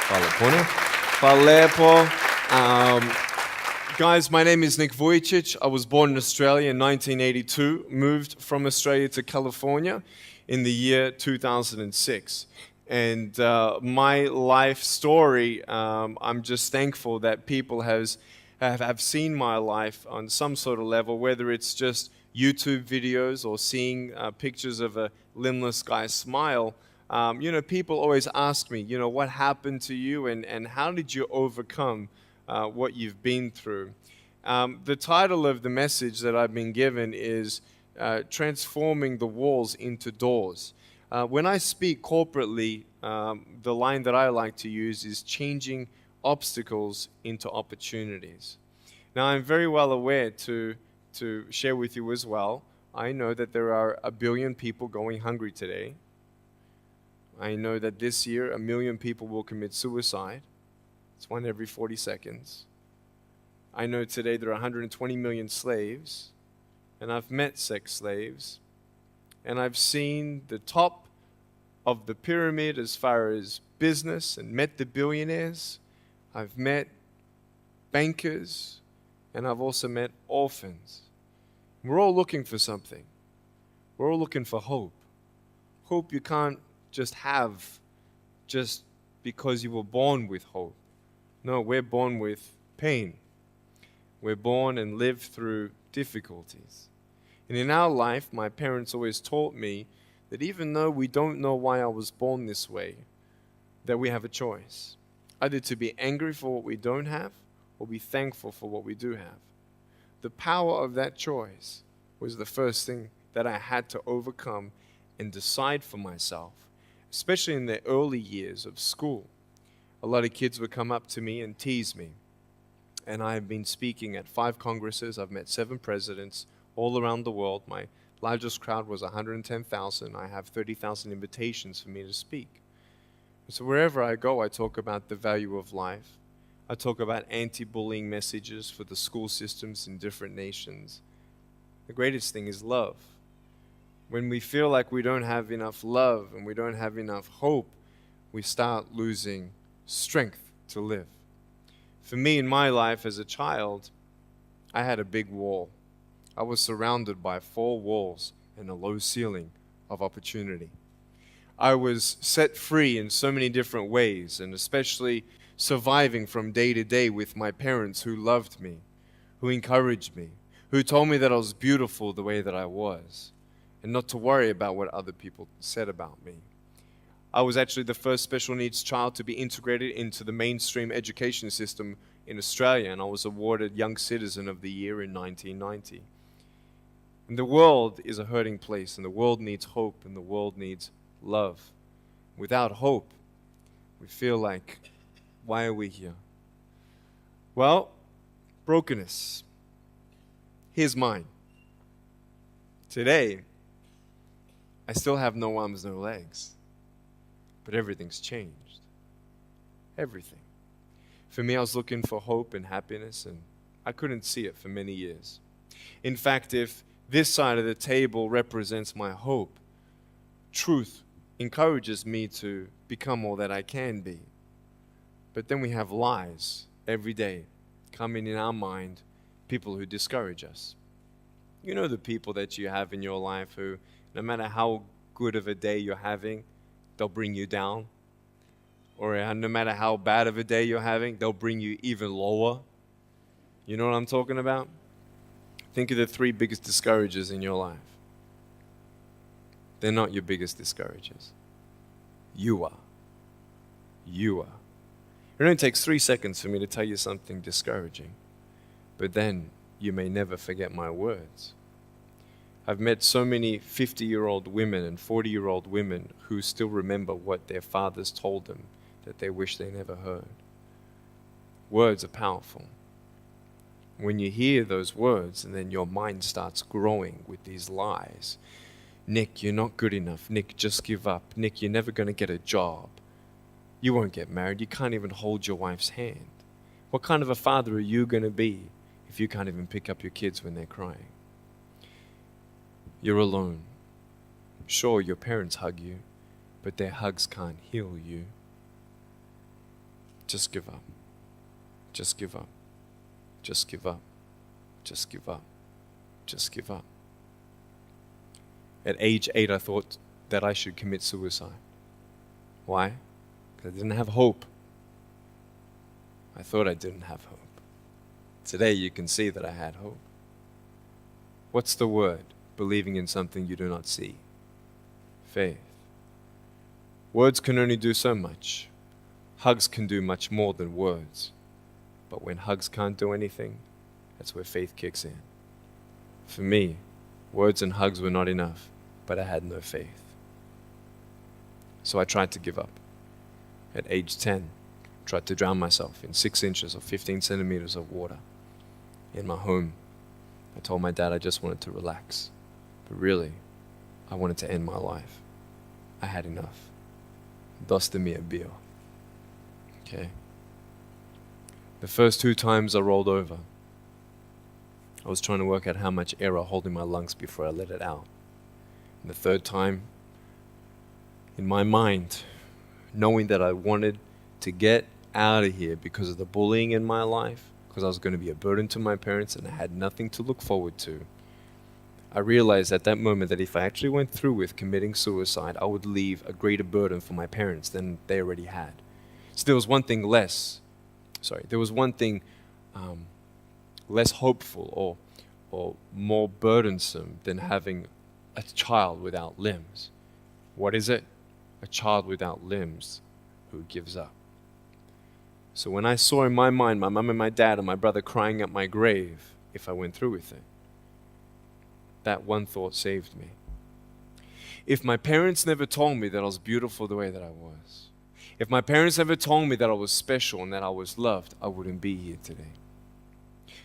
Hvala puno. Guys, my name is Nick Vuijic. I was born in Australia in 1982, moved from Australia to California in the year 2006. And my life story, I'm just thankful that people have seen my life on some sort of level, whether it's just YouTube videos or seeing pictures of a limbless guy smile. People always ask me, what happened to you and how did you overcome what you've been through? The title of the message that I've been given is Transforming the Walls into Doors. When I speak corporately, the line that I like to use is changing obstacles into opportunities. Now, I'm very well aware to share with you as well. I know that there are 1 billion people going hungry today. I know that this year 1 million people will commit suicide. It's 1 every 40 seconds. I know today there are 120 million slaves, and I've met sex slaves, and I've seen the top of the pyramid as far as business and met the billionaires. I've met bankers, and I've also met orphans. We're all looking for something. We're all looking for hope. Hope you can't just have just because you were born with hope. No, we're born with pain. We're born and live through difficulties. And in our life, my parents always taught me that even though we don't know why I was born this way, that we have a choice. Either to be angry for what we don't have or be thankful for what we do have. The power of that choice was the first thing that I had to overcome and decide for myself, especially in the early years of school. A lot of kids would come up to me and tease me. And I've been speaking at 5 congresses. I've met 7 presidents all around the world. My largest crowd was 110,000. I have 30,000 invitations for me to speak. So wherever I go, I talk about the value of life. I talk about anti-bullying messages for the school systems in different nations. The greatest thing is love. When we feel like we don't have enough love and we don't have enough hope, we start losing strength to live. For me, in my life as a child, I had a big wall. I was surrounded by 4 walls and a low ceiling of opportunity. I was set free in so many different ways, and especially surviving from day to day with my parents who loved me, who encouraged me, who told me that I was beautiful the way that I was, and not to worry about what other people said about me. I was actually the first special needs child to be integrated into the mainstream education system in Australia, and I was awarded Young Citizen of the Year in 1990. And the world is a hurting place, and the world needs hope, and the world needs love. Without hope, we feel like, why are we here? Well, brokenness. Here's mine. Today, I still have no arms, no legs. But everything's changed. Everything. For me, I was looking for hope and happiness, and I couldn't see it for many years. In fact, if this side of the table represents my hope, truth encourages me to become all that I can be. But then we have lies every day coming in our mind, people who discourage us. You know the people that you have in your life who, no matter how good of a day you're having, they'll bring you down. Or no matter how bad of a day you're having, they'll bring you even lower. You know what I'm talking about? Think of the 3 biggest discouragers in your life. They're not your biggest discouragers. You are. You are. It only takes 3 seconds for me to tell you something discouraging. But then you may never forget my words. I've met so many 50-year-old women and 40-year-old women who still remember what their fathers told them that they wish they never heard. Words are powerful. When you hear those words and then your mind starts growing with these lies. Nick, you're not good enough. Nick, just give up. Nick, you're never going to get a job. You won't get married. You can't even hold your wife's hand. What kind of a father are you going to be if you can't even pick up your kids when they're crying? You're alone. Sure, your parents hug you, but their hugs can't heal you. Just give up. Just give up. Just give up. Just give up. Just give up. At age 8, I thought that I should commit suicide. Why? Because I didn't have hope. I thought I didn't have hope. Today you can see that I had hope. What's the word? Believing in something you do not see. Faith. Words can only do so much. Hugs can do much more than words. But when hugs can't do anything, that's where faith kicks in. For me, words and hugs were not enough, but I had no faith. So I tried to give up. At age 10, I tried to drown myself in 6 inches or 15 centimeters of water. In my home, I told my dad I just wanted to relax. But really, I wanted to end my life. I had enough. Dosta mi bio. Okay? The first 2 times I rolled over, I was trying to work out how much air I hold in my lungs before I let it out. And the 3rd time, in my mind, knowing that I wanted to get out of here because of the bullying in my life, because I was going to be a burden to my parents and I had nothing to look forward to, I realized at that moment that if I actually went through with committing suicide, I would leave a greater burden for my parents than they already had. So there was one thing less hopeful or more burdensome than having a child without limbs. What is it? A child without limbs who gives up. So when I saw in my mind my mum and my dad and my brother crying at my grave if I went through with it, that one thought saved me. If my parents never told me that I was beautiful the way that I was, if my parents never told me that I was special and that I was loved, I wouldn't be here today.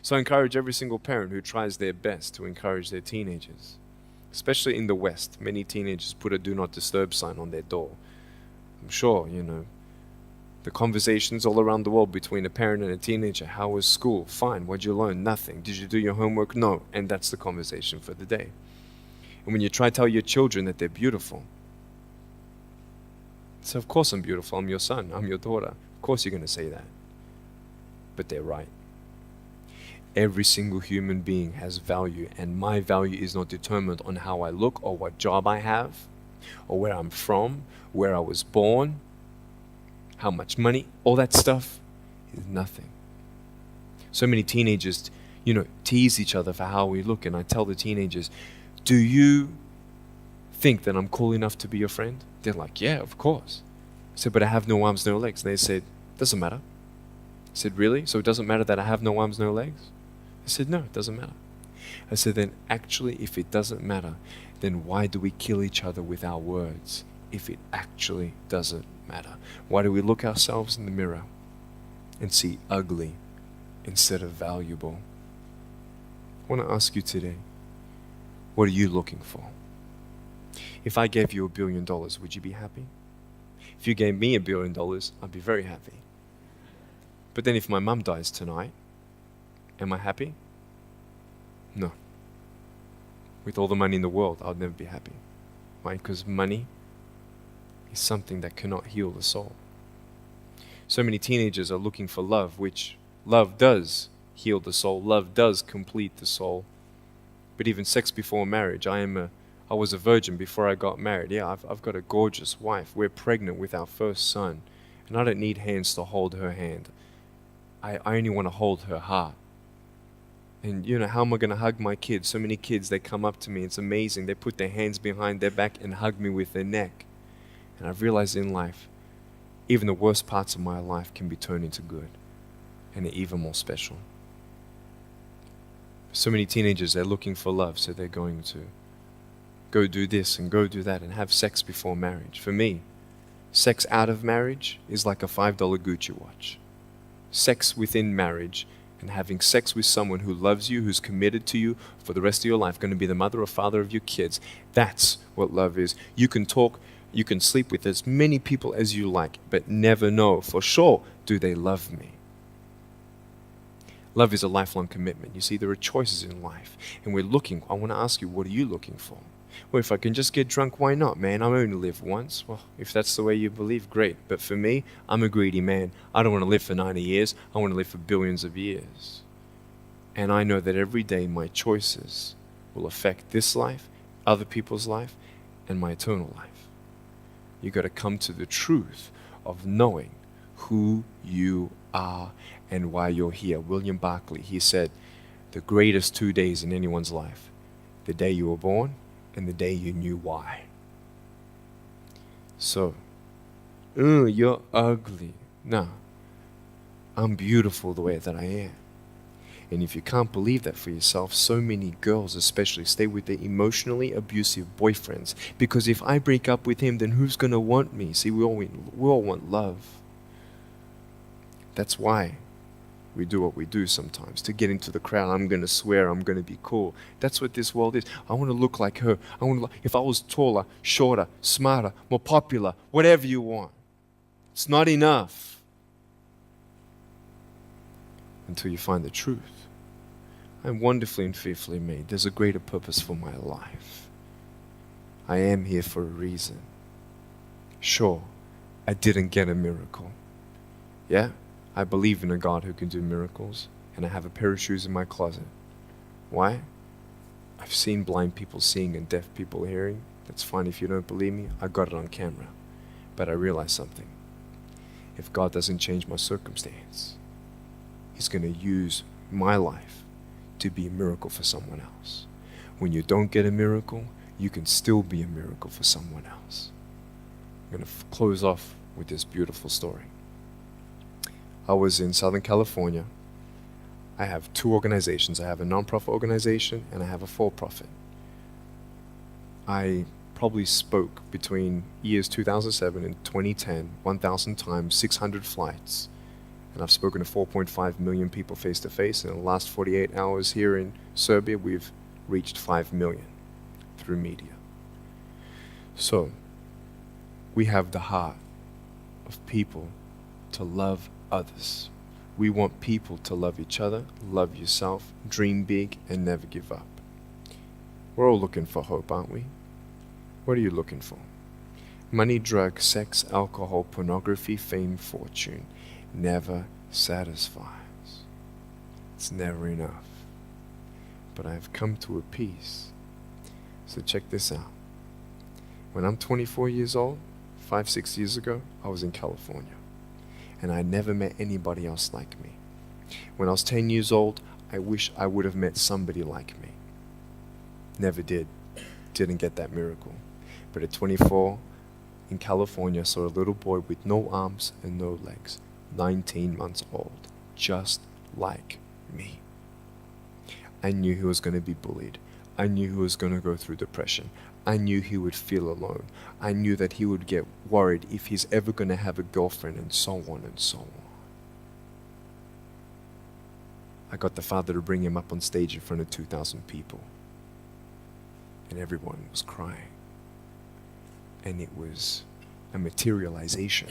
So I encourage every single parent who tries their best to encourage their teenagers. Especially in the West, many teenagers put a do not disturb sign on their door. I'm sure, the conversations all around the world between a parent and a teenager. How was school? Fine. What'd you learn? Nothing. Did you do your homework? No. And that's the conversation for the day. And when you try to tell your children that they're beautiful, so of course I'm beautiful. I'm your son. I'm your daughter. Of course you're going to say that. But they're right. Every single human being has value, and my value is not determined on how I look or what job I have or where I'm from, where I was born, how much money. All that stuff is nothing. So many teenagers, tease each other for how we look, and I tell the teenagers, do you think that I'm cool enough to be your friend? They're like, yeah, of course. I said, but I have no arms, no legs. And they said, doesn't matter. I said, really? So it doesn't matter that I have no arms, no legs? I said, no, it doesn't matter. I said, then actually, if it doesn't matter, then why do we kill each other with our words if it actually doesn't matter? Why do we look ourselves in the mirror and see ugly instead of valuable? I want to ask you today, what are you looking for? If I gave you $1 billion, would you be happy? If you gave me $1 billion, I'd be very happy. But then if my mum dies tonight, am I happy? No. With all the money in the world, I'll never be happy. Why? Because money is something that cannot heal the soul. So many teenagers are looking for love, which love does heal the soul. Love does complete the soul. But even sex before marriage, I was a virgin before I got married. Yeah, I've got a gorgeous wife. We're pregnant with our first son. And I don't need hands to hold her hand. I only want to hold her heart. And how am I going to hug my kids? So many kids, they come up to me. It's amazing. They put their hands behind their back and hug me with their neck. And I've realized in life, even the worst parts of my life can be turned into good. And they're even more special. So many teenagers, they're looking for love. So they're going to go do this and go do that and have sex before marriage. For me, sex out of marriage is like a $5 Gucci watch. Sex within marriage and having sex with someone who loves you, who's committed to you for the rest of your life, going to be the mother or father of your kids. That's what love is. You can talk, you can sleep with as many people as you like, but never know for sure, do they love me? Love is a lifelong commitment. You see, there are choices in life, and we're looking. I want to ask you, what are you looking for? Well, if I can just get drunk, why not, man? I only live once. Well, if that's the way you believe, great. But for me, I'm a greedy man. I don't want to live for 90 years. I want to live for billions of years. And I know that every day my choices will affect this life, other people's life, and my eternal life. You got to come to the truth of knowing who you are and why you're here. William Barclay, he said, the greatest 2 days in anyone's life, the day you were born and the day you knew why. So, you're ugly. No, I'm beautiful the way that I am. And if you can't believe that for yourself, so many girls especially stay with their emotionally abusive boyfriends. Because if I break up with him, then who's going to want me? See, we all want love. That's why we do what we do sometimes. To get into the crowd, I'm going to swear, I'm going to be cool. That's what this world is. I want to look like her. If I was taller, shorter, smarter, more popular, whatever you want. It's not enough until you find the truth. I'm wonderfully and fearfully made. There's a greater purpose for my life. I am here for a reason. Sure, I didn't get a miracle. Yeah, I believe in a God who can do miracles, and I have a pair of shoes in my closet. Why? I've seen blind people seeing and deaf people hearing. That's fine if you don't believe me. I got it on camera. But I realized something. If God doesn't change my circumstance, He's going to use my life to be a miracle for someone else. When you don't get a miracle, you can still be a miracle for someone else. I'm going to close off with this beautiful story. I was in Southern California. I have two organizations. I have a non-profit organization and I have a for-profit. I probably spoke between years 2007 and 2010, 1,000 times, 600 flights. And I've spoken to 4.5 million people face to face. And in the last 48 hours here in Serbia, we've reached 5 million through media. So, we have the heart of people to love others. We want people to love each other, love yourself, dream big, and never give up. We're all looking for hope, aren't we? What are you looking for? Money, drugs, sex, alcohol, pornography, fame, fortune never satisfies. It's never enough. But I've come to a peace. So check this out. When I'm 24 years old, 5-6 years ago, I was in California. And I never met anybody else like me. When I was 10 years old, I wish I would have met somebody like me. Never did. Didn't get that miracle. But at 24, in California, I saw a little boy with no arms and no legs, 19 months old, just like me. I knew he was going to be bullied. I knew he was going to go through depression. I knew he would feel alone. I knew that he would get worried if he's ever going to have a girlfriend, and so on and so on. I got the father to bring him up on stage in front of 2,000 people. And everyone was crying. And it was a materialization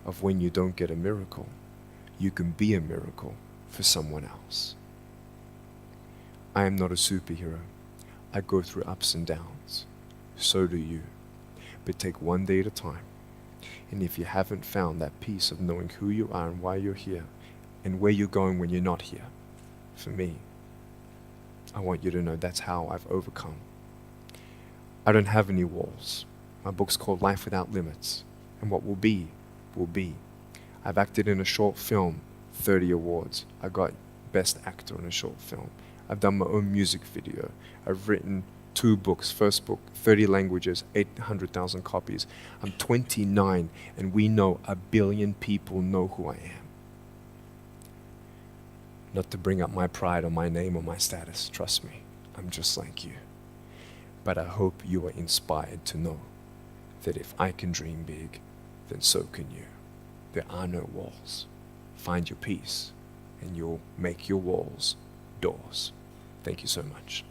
of when you don't get a miracle, you can be a miracle for someone else. I am not a superhero. I go through ups and downs. So do you. But take one day at a time. And if you haven't found that peace of knowing who you are and why you're here, and where you're going when you're not here, for me, I want you to know that's how I've overcome. I don't have any walls. My book's called Life Without Limits. And what will be, will be. I've acted in a short film, 30 awards. I got Best Actor in a short film. I've done my own music video. I've written 2 books. First book, 30 languages, 800,000 copies. I'm 29, and we know 1 billion people know who I am. Not to bring up my pride or my name or my status. Trust me, I'm just like you. But I hope you are inspired to know that if I can dream big, then so can you. There are no walls. Find your peace, and you'll make your walls doors. Thank you so much.